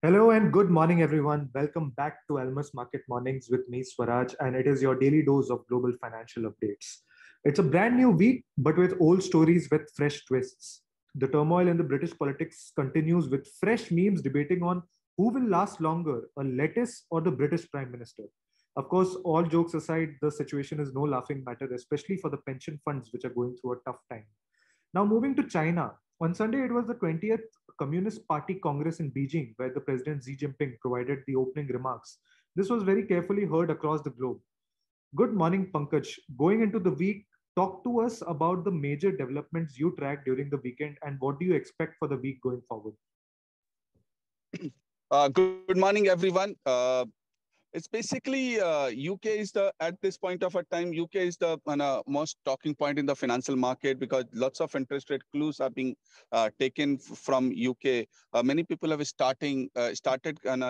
Hello and good morning, everyone. Welcome back to Almus Market Mornings with me, Swaraj, and it is your daily dose of global financial updates. It's a brand new week, but with old stories with fresh twists. The turmoil in the British politics continues with fresh memes debating on who will last longer, a lettuce or the British Prime Minister. Of course, all jokes aside, the situation is no laughing matter, especially for the pension funds which are going through a tough time. Now, moving to China, on Sunday, it was the 20th Communist Party Congress in Beijing, where the President Xi Jinping provided the opening remarks. This was very carefully heard across the globe. Good morning, Pankaj. Going into the week, talk to us about the major developments you tracked during the weekend and what do you expect for the week going forward? Good morning, everyone. It's basically UK is the at this point of a time UK is the most talking point in the financial market because lots of interest rate clues are being taken from UK. Many people have started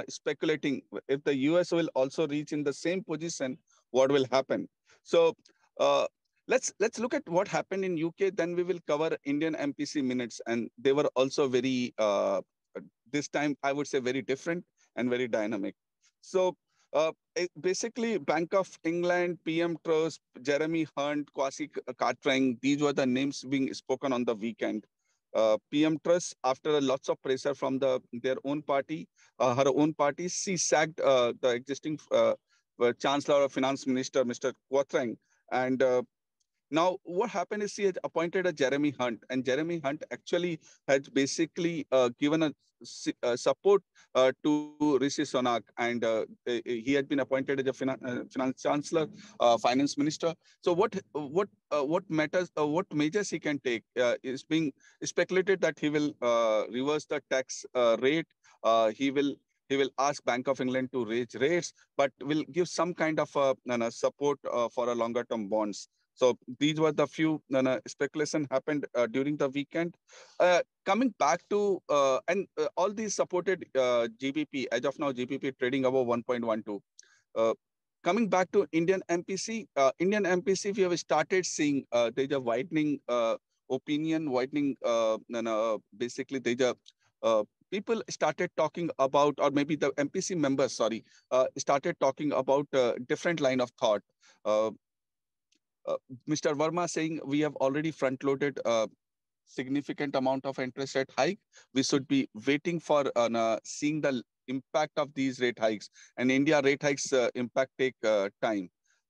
speculating if the US will also reach in the same position, what will happen. So uh, let's look at what happened in UK. Then we will cover Indian MPC minutes, and they were also very this time I would say very different and very dynamic. So basically, Bank of England, PM Truss, Jeremy Hunt, Kwasi Cartwright, these were the names being spoken on the weekend. PM Truss, after lots of pressure from their own party, her own party, she sacked the existing Chancellor or Finance Minister, Mr. Quatrang, and now, what happened is he had appointed a Jeremy Hunt, and Jeremy Hunt actually had basically given support to Rishi Sunak, and he had been appointed as a finance chancellor, finance minister. So, what matters? What measures he can take is being speculated that he will reverse the tax rate. He will. He will ask Bank of England to raise rates, but will give some kind of support for a longer term bonds. So these were the few speculation happened during the weekend. Coming back to and all these supported GBP. As of now, GBP trading above 1.12. Uh, Coming back to Indian MPC, we have started seeing there's a widening opinion, widening. Basically, there's a people started talking about, or maybe the MPC members, sorry, started talking about different line of thought. Uh, uh, Mr. Verma saying we have already front loaded a significant amount of interest rate hike. We should be waiting for seeing the impact of these rate hikes. And India rate hikes impact take time.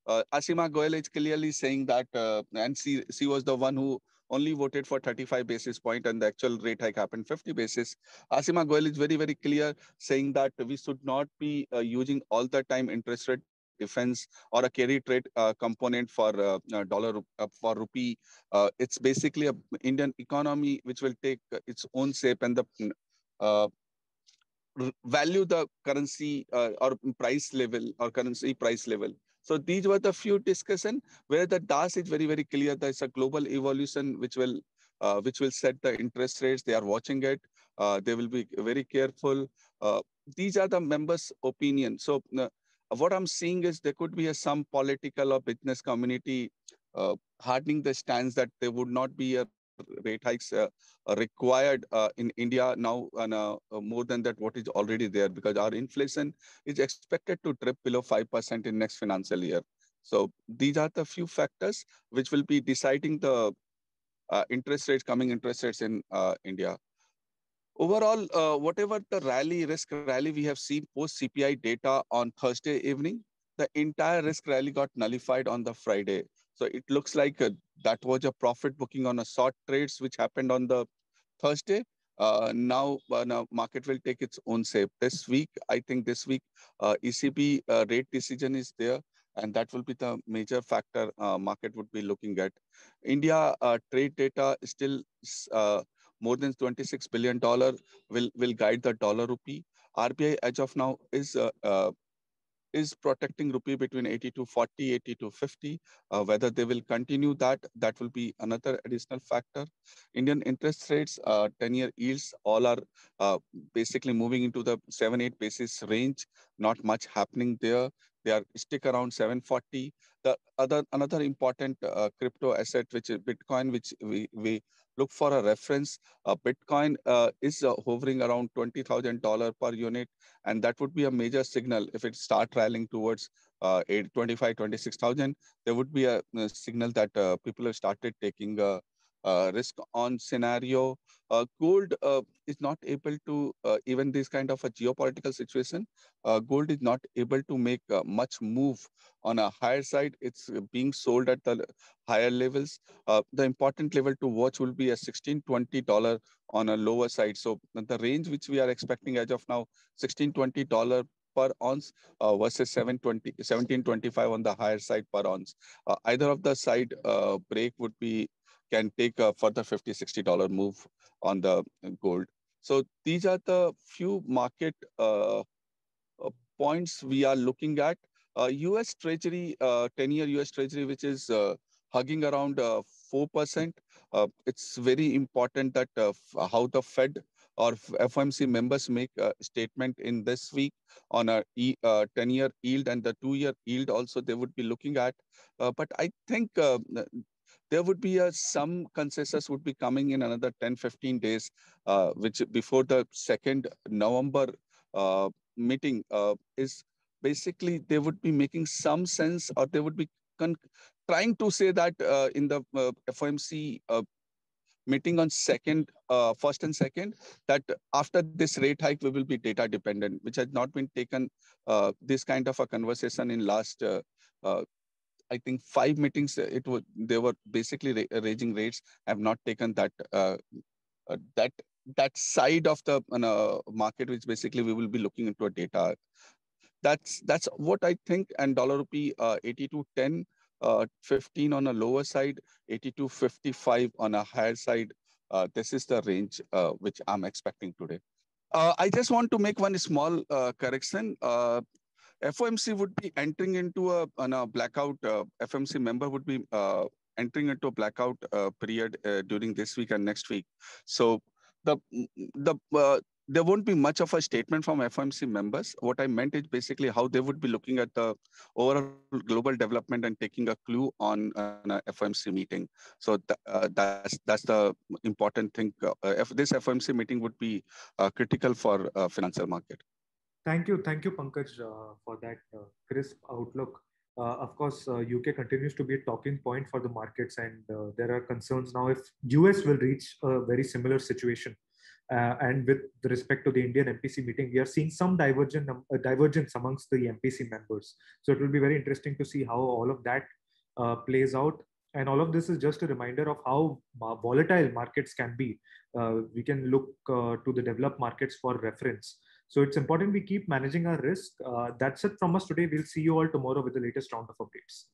Asima Goel is clearly saying that, and she was the one who only voted for 35 basis point and the actual rate hike happened 50 basis. Asima Goel is very, very clear saying that we should not be using all the time interest rate defense or a carry trade component for for rupee. It's basically a Indian economy which will take its own shape, and the uh, value the currency or price level or currency price level. So these were the few discussion where the DAS is very, very clear. There's a global evolution which will set the interest rates. They are watching it. They will be very careful. These are the members' opinion. So what I'm seeing is there could be some political or business community hardening the stance that there would not be a rate hikes required in India now, and more than that, what is already there, because our inflation is expected to drop below 5% in next financial year. So these are the few factors which will be deciding the coming interest rates in India. Overall, whatever the risk rally we have seen post CPI data on Thursday evening, the entire risk rally got nullified on the Friday. So it looks like that was a profit booking on a short trades which happened on the Thursday. Now market will take its own shape. This week, I think this week, ECB rate decision is there, and that will be the major factor market would be looking at. India trade data is still more than $26 billion will guide the dollar rupee. RBI as of now is protecting rupee between 80 to 40, 80 to 50. Whether they will continue that, that will be another additional factor. Indian interest rates, 10-year yields, all are basically moving into the 7-8 basis range. Not much happening there. they are stick around 740. Another important crypto asset, which is Bitcoin, which we look for a reference. Bitcoin is hovering around $20,000 per unit, and that would be a major signal if it start rallying towards 26,000. There would be a signal that people have started taking risk on scenario. Gold is not able to, even this kind of a geopolitical situation, gold is not able to make much move on a higher side. It's being sold at the higher levels. The important level to watch will be a $1620 on a lower side. So the range which we are expecting as of now, $1620 per ounce versus 1725 on the higher side per ounce. Either of the side break would be can take a further $50-$60 move on the gold. So these are the few market points we are looking at. US Treasury, 10-year US Treasury, which is hugging around 4%. It's very important that how the Fed or FOMC members make a statement in this week on a 10-year yield and the 2-year yield also they would be looking at. But I think there would be some consensus would be coming in another 10-15 days, which before the 2nd November meeting is basically they would be making some sense, or they would be trying to say that in the FOMC meeting on first and second, that after this rate hike we will be data dependent, which has not been taken this kind of a conversation in last I think 5 meetings. They were basically raising rates. Have not taken that that side of the market, which basically we will be looking into a data. That's what I think. And dollar rupee 82.10, 15 on a lower side, 82.55 on a higher side. This is the range which I'm expecting today. I just want to make one small correction. FOMC would be entering into a blackout. FOMC member would be entering into a blackout period during this week and next week. So there won't be much of a statement from FOMC members. What I meant is basically how they would be looking at the overall global development and taking a clue on a FOMC meeting. So that's the important thing. This FOMC meeting would be critical for financial market. Thank you, Pankaj, for that crisp outlook. Of course, UK continues to be a talking point for the markets, and there are concerns now if US will reach a very similar situation. And with respect to the Indian MPC meeting, we are seeing some divergence amongst the MPC members. So it will be very interesting to see how all of that plays out. And all of this is just a reminder of how volatile markets can be. We can look to the developed markets for reference. So it's important we keep managing our risk. That's it from us today. We'll see you all tomorrow with the latest round of updates.